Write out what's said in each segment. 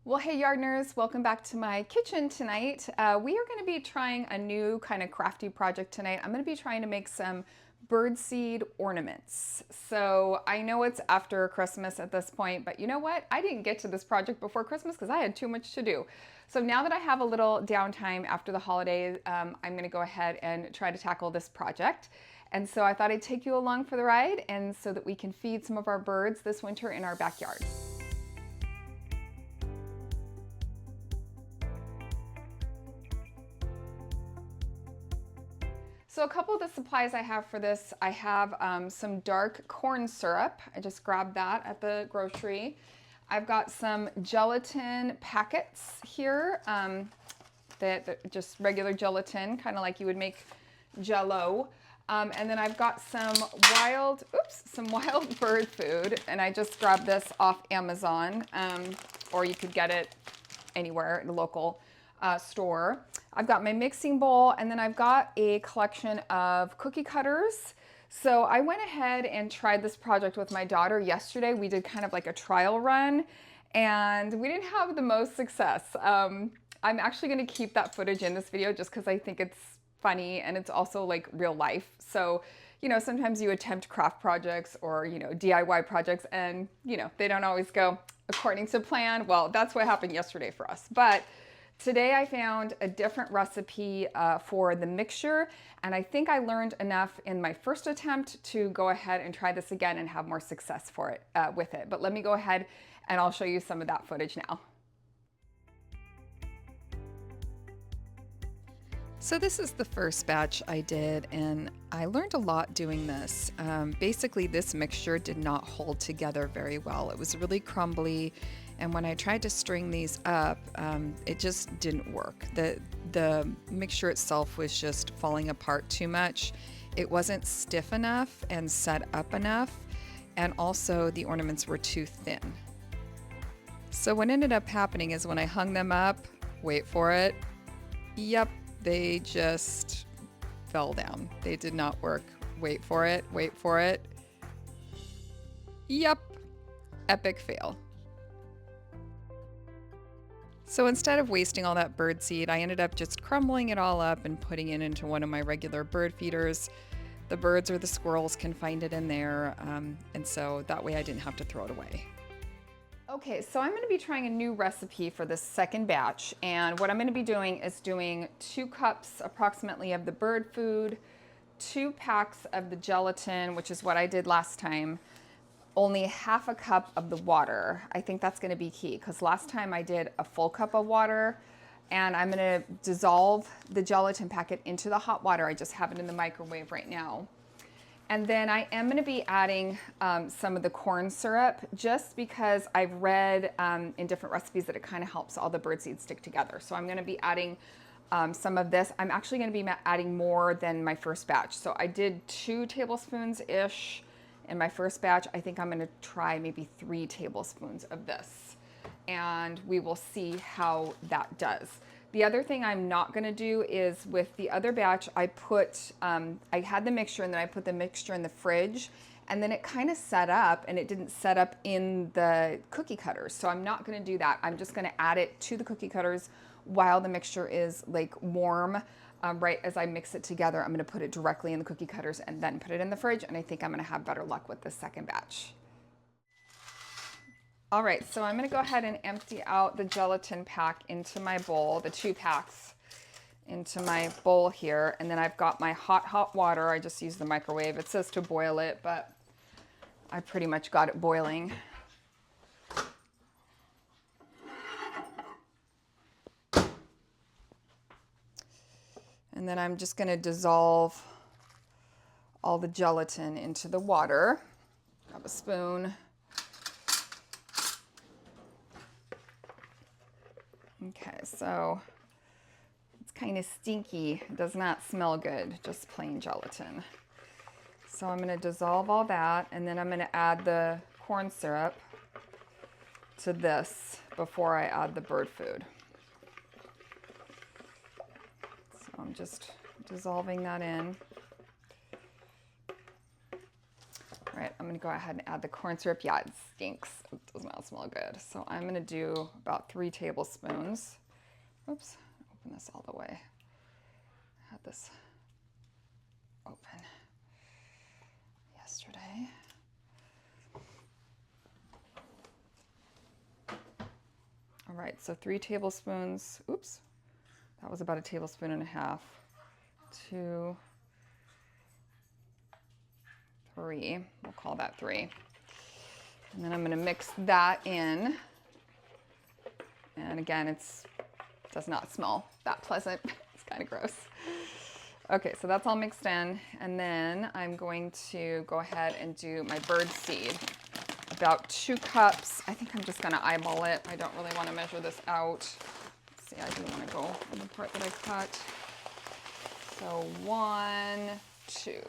Well, hey Yardners, welcome back to my kitchen tonight. We are going to be trying a new kind of crafty project tonight. I'm going to be trying to make some birdseed ornaments. So I know it's after Christmas at this point, but you know what? I didn't get to this project before Christmas because I had too much to do. So now that I have a little downtime after the holidays, I'm going to go ahead and try to tackle this project. And so I thought I'd take you along for the ride and so that we can feed some of our birds this winter in our backyard. So a couple of the supplies I have for this, I have some dark corn syrup. I just grabbed that at the grocery. I've got some gelatin packets here, that just regular gelatin, kind of like you would make Jell-O. And then I've got some wild bird food, and I just grabbed this off Amazon, or you could get it anywhere in a local store. I've got my mixing bowl, and then I've got a collection of cookie cutters. So I went ahead and tried this project with my daughter yesterday. We did kind of like a trial run, and we didn't have the most success. I'm actually going to keep that footage in this video just because I think it's funny and it's also like real life. So, you know, sometimes you attempt craft projects or, you know, DIY projects and, you know, they don't always go according to plan. Well, that's what happened yesterday for us. But today I found a different recipe for the mixture, and I think I learned enough in my first attempt to go ahead and try this again and have more success for it with it. But let me go ahead and I'll show you some of that footage now. So this is the first batch I did, and I learned a lot doing this. Basically, this mixture did not hold together very well. It was really crumbly, and when I tried to string these up, it just didn't work. The mixture itself was just falling apart too much. It wasn't stiff enough and set up enough, and also the ornaments were too thin. So what ended up happening is when I hung them up, wait for it, yep, they just fell down. They did not work. Wait for it, wait for it. Yep, epic fail. So instead of wasting all that bird seed, I ended up just crumbling it all up and putting it into one of my regular bird feeders. The birds or the squirrels can find it in there, and so that way I didn't have to throw it away. Okay, so I'm going to be trying a new recipe for this second batch, and what I'm going to be doing is doing 2 cups approximately of the bird food, 2 packs of the gelatin, which is what I did last time, only half a cup of the water. I think that's going to be key because last time I did a full cup of water, and I'm going to dissolve the gelatin packet into the hot water. I just have it in the microwave right now. And then I am going to be adding some of the corn syrup just because I've read in different recipes that it kind of helps all the birdseed stick together. So I'm going to be adding some of this. I'm actually going to be adding more than my first batch. So I did 2 tablespoons-ish in my first batch. I think I'm going to try maybe 3 tablespoons of this. And we will see how that does. The other thing I'm not going to do is with the other batch, I had the mixture and then I put the mixture in the fridge, and then it kind of set up and it didn't set up in the cookie cutters. So I'm not going to do that. I'm just going to add it to the cookie cutters while the mixture is like warm. Right as I mix it together, I'm going to put it directly in the cookie cutters and then put it in the fridge. And I think I'm going to have better luck with the second batch. All right, so I'm going to go ahead and empty out the gelatin pack into my bowl, the 2 packs into my bowl here. And then I've got my hot water. I just use the microwave. It says to boil it, but I pretty much got it boiling. And then I'm just going to dissolve all the gelatin into the water. Grab a spoon. Okay, so it's kind of stinky. It does not smell good, just plain gelatin. So I'm going to dissolve all that, and then I'm going to add the corn syrup to this before I add the bird food. So I'm just dissolving that in. All right, I'm gonna go ahead and add the corn syrup. Yeah, it stinks. It does not smell good. So I'm gonna do about 3 tablespoons. Oops, open this all the way. I had this open yesterday. All right, so 3 tablespoons. Oops, that was about 1.5 tablespoons. 2, 3, we'll call that 3. And then I'm gonna mix that in. And again, it does not smell that pleasant. It's kind of gross. Okay, so that's all mixed in. And then I'm going to go ahead and do my birdseed. About 2 cups. I think I'm just gonna eyeball it. I don't really wanna measure this out. Let's see, I do wanna go on the part that I cut. So 1, 2.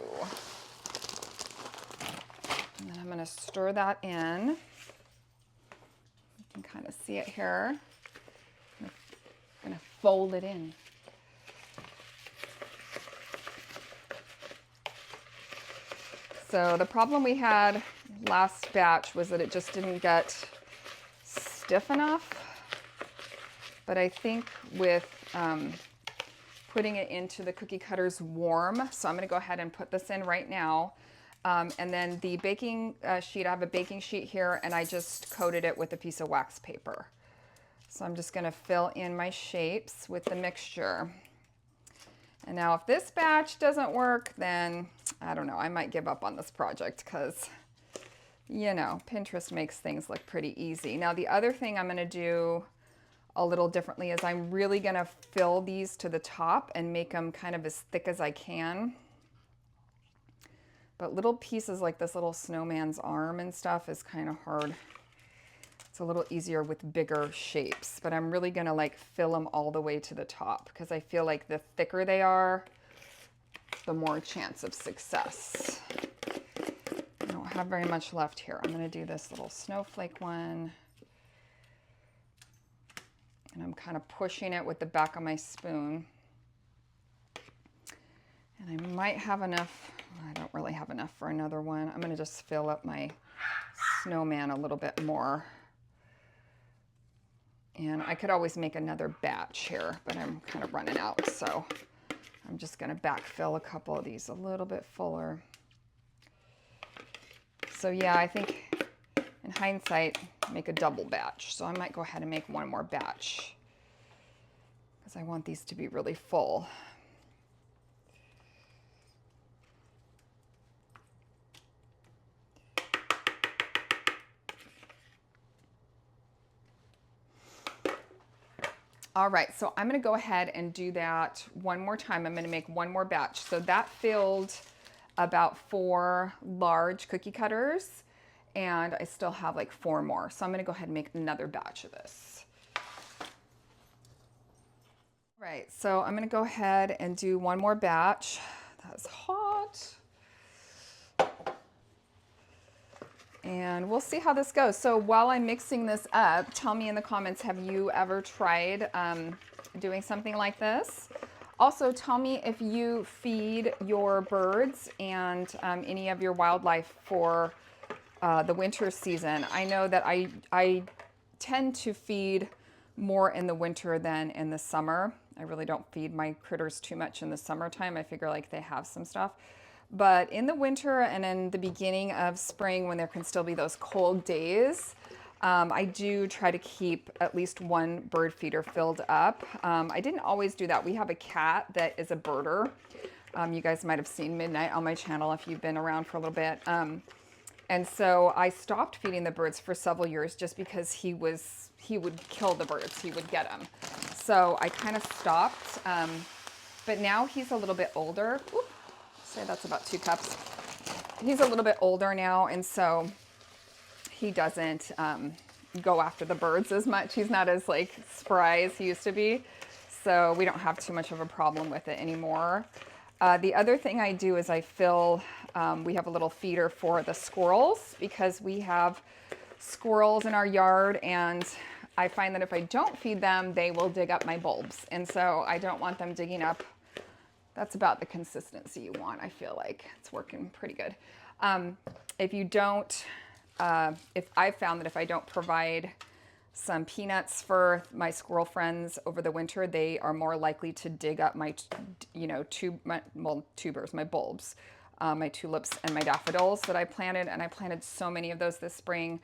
And then I'm gonna stir that in. You can kind of see it here. I'm gonna fold it in. So the problem we had last batch was that it just didn't get stiff enough. But I think with putting it into the cookie cutters warm, so I'm gonna go ahead and put this in right now. And then the baking sheet, I have a baking sheet here and I just coated it with a piece of wax paper. So I'm just gonna fill in my shapes with the mixture. And now if this batch doesn't work, then I don't know, I might give up on this project because, you know, Pinterest makes things look pretty easy. Now the other thing I'm gonna do a little differently is I'm really gonna fill these to the top and make them kind of as thick as I can. But little pieces like this little snowman's arm and stuff is kind of hard. It's a little easier with bigger shapes, but I'm really gonna like fill them all the way to the top because I feel like the thicker they are, the more chance of success. I don't have very much left here. I'm gonna do this little snowflake one. And I'm kind of pushing it with the back of my spoon. And I might have enough, I don't really have enough for another one. I'm gonna just fill up my snowman a little bit more. And I could always make another batch here, but I'm kind of running out. So I'm just gonna backfill a couple of these a little bit fuller. So yeah, I think in hindsight, make a double batch. So I might go ahead and make one more batch because I want these to be really full. All right, so I'm gonna go ahead and do that one more time. I'm gonna make one more batch. So that filled about 4 large cookie cutters and I still have like 4 more. So I'm gonna go ahead and make another batch of this. All right, so I'm gonna go ahead and do one more batch. That's hot. And we'll see how this goes. So while I'm mixing this up, tell me in the comments, have you ever tried doing something like this? Also, tell me if you feed your birds and any of your wildlife for the winter season. I know that I tend to feed more in the winter than in the summer. I really don't feed my critters too much in the summertime. I figure like they have some stuff. But in the winter and in the beginning of spring when there can still be those cold days, I do try to keep at least one bird feeder filled up. I didn't always do that. We have a cat that is a birder. You guys might have seen Midnight on my channel if you've been around for a little bit. And so I stopped feeding the birds for several years just because he would kill the birds. He would get them. So I kind of stopped. But now he's a little bit older. Oop. Say that's about 2 cups. He's a little bit older now, and so he doesn't go after the birds as much. He's not as like spry as he used to be, so we don't have too much of a problem with it anymore. The other thing I do is I fill, we have a little feeder for the squirrels because we have squirrels in our yard, and I find that if I don't feed them, they will dig up my bulbs, and so I don't want them digging up. That's about the consistency you want. I feel like it's working pretty good. If you don't, if I've found that if I don't provide some peanuts for my squirrel friends over the winter, they are more likely to dig up my, tubers, my bulbs, my tulips and my daffodils that I planted. And I planted so many of those this spring.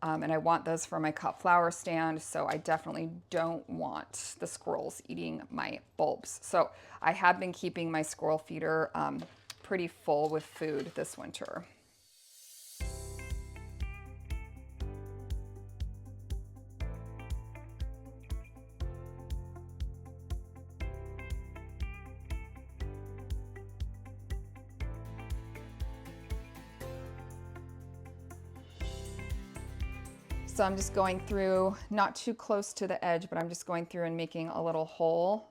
And I want those for my cut flower stand. So I definitely don't want the squirrels eating my bulbs. So I have been keeping my squirrel feeder pretty full with food this winter. So I'm just going through, not too close to the edge, but I'm just going through and making a little hole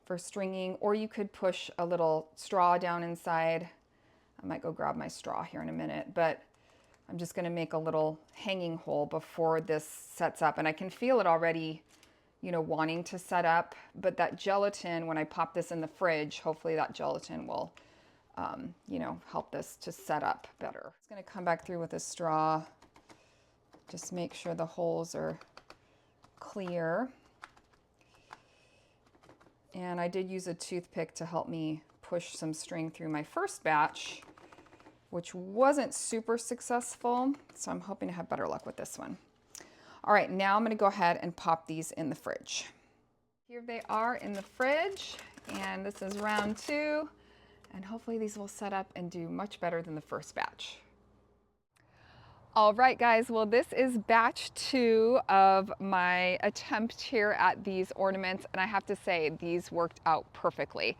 for stringing, or you could push a little straw down inside. I might go grab my straw here in a minute, but I'm just gonna make a little hanging hole before this sets up. And I can feel it already, wanting to set up, but that gelatin, when I pop this in the fridge, hopefully that gelatin will, help this to set up better. I'm just gonna come back through with a straw. Just make sure the holes are clear. And I did use a toothpick to help me push some string through my first batch, which wasn't super successful. So I'm hoping to have better luck with this one. All right, now I'm gonna go ahead and pop these in the fridge. Here they are in the fridge, and this is round 2. And hopefully these will set up and do much better than the first batch. All right, guys, well, this is batch 2 of my attempt here at these ornaments, and I have to say, these worked out perfectly.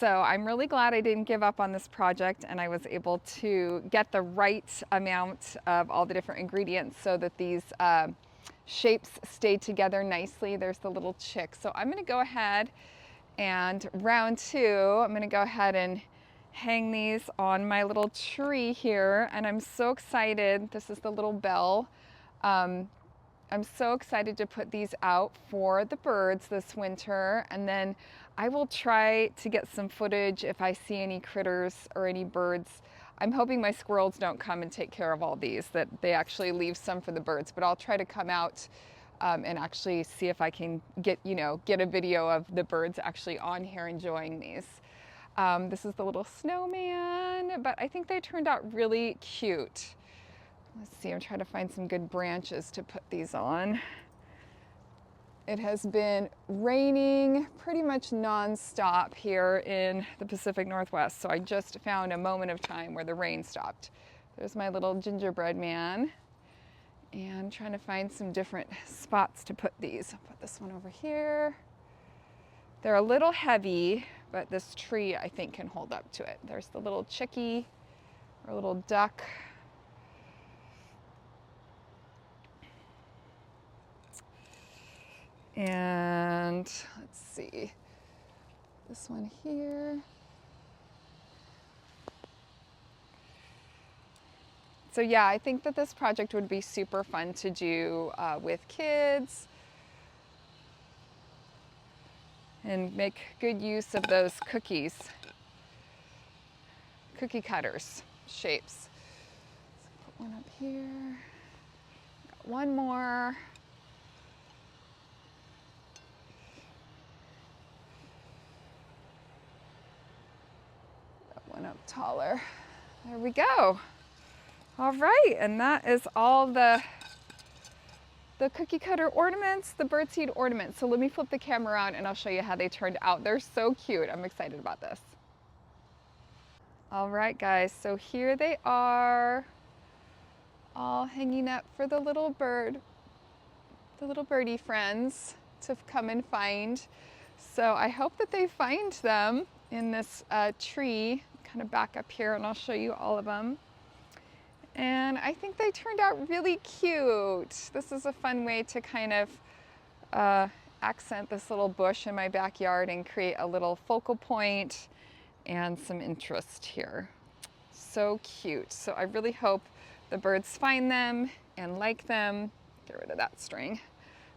So I'm really glad I didn't give up on this project, and I was able to get the right amount of all the different ingredients so that these shapes stayed together nicely. There's the little chick. So I'm gonna go ahead and round 2, I'm gonna go ahead and hang these on my little tree here, and I'm so excited. This is the little bell. I'm so excited to put these out for the birds this winter, and then I will try to get some footage if I see any critters or any birds. I'm hoping my squirrels don't come and take care of all these, that they actually leave some for the birds, but I'll try to come out and actually see if I can get a video of the birds actually on here enjoying these. This is the little snowman, but I think they turned out really cute. Let's see, I'm trying to find some good branches to put these on. It has been raining pretty much non-stop here in the Pacific Northwest, so I just found a moment of time where the rain stopped. There's my little gingerbread man, and I'm trying to find some different spots to put these. I'll put this one over here. They're a little heavy, but this tree I think can hold up to it. There's the little chickie or little duck. And let's see, this one here. So yeah, I think that this project would be super fun to do with kids and make good use of those cookie cutters shapes. So put one up here, got one more. One up taller. There we go. All right, and that is all the cookie cutter ornaments, the birdseed ornaments. So let me flip the camera around and I'll show you how they turned out. They're so cute. I'm excited about this. All right, guys, so here they are, all hanging up for the little birdie friends to come and find. So I hope that they find them in this tree. Kind of back up here and I'll show you all of them. And I think they turned out really cute. This is a fun way to kind of accent this little bush in my backyard and create a little focal point and some interest here. So cute. So I really hope the birds find them and like them. Get rid of that string.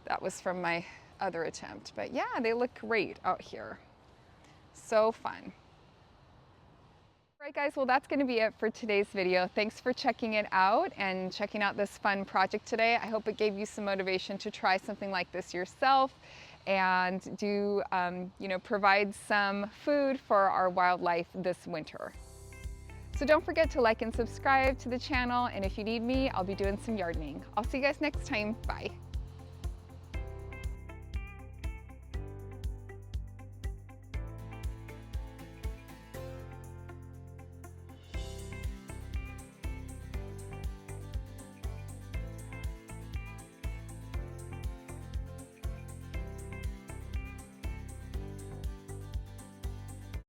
That was from my other attempt. But yeah, they look great out here. So fun. Alright guys, well that's going to be it for today's video. Thanks for checking it out and checking out this fun project today. I hope it gave you some motivation to try something like this yourself and do, provide some food for our wildlife this winter. So don't forget to like and subscribe to the channel, and if you need me, I'll be doing some gardening. I'll see you guys next time. Bye.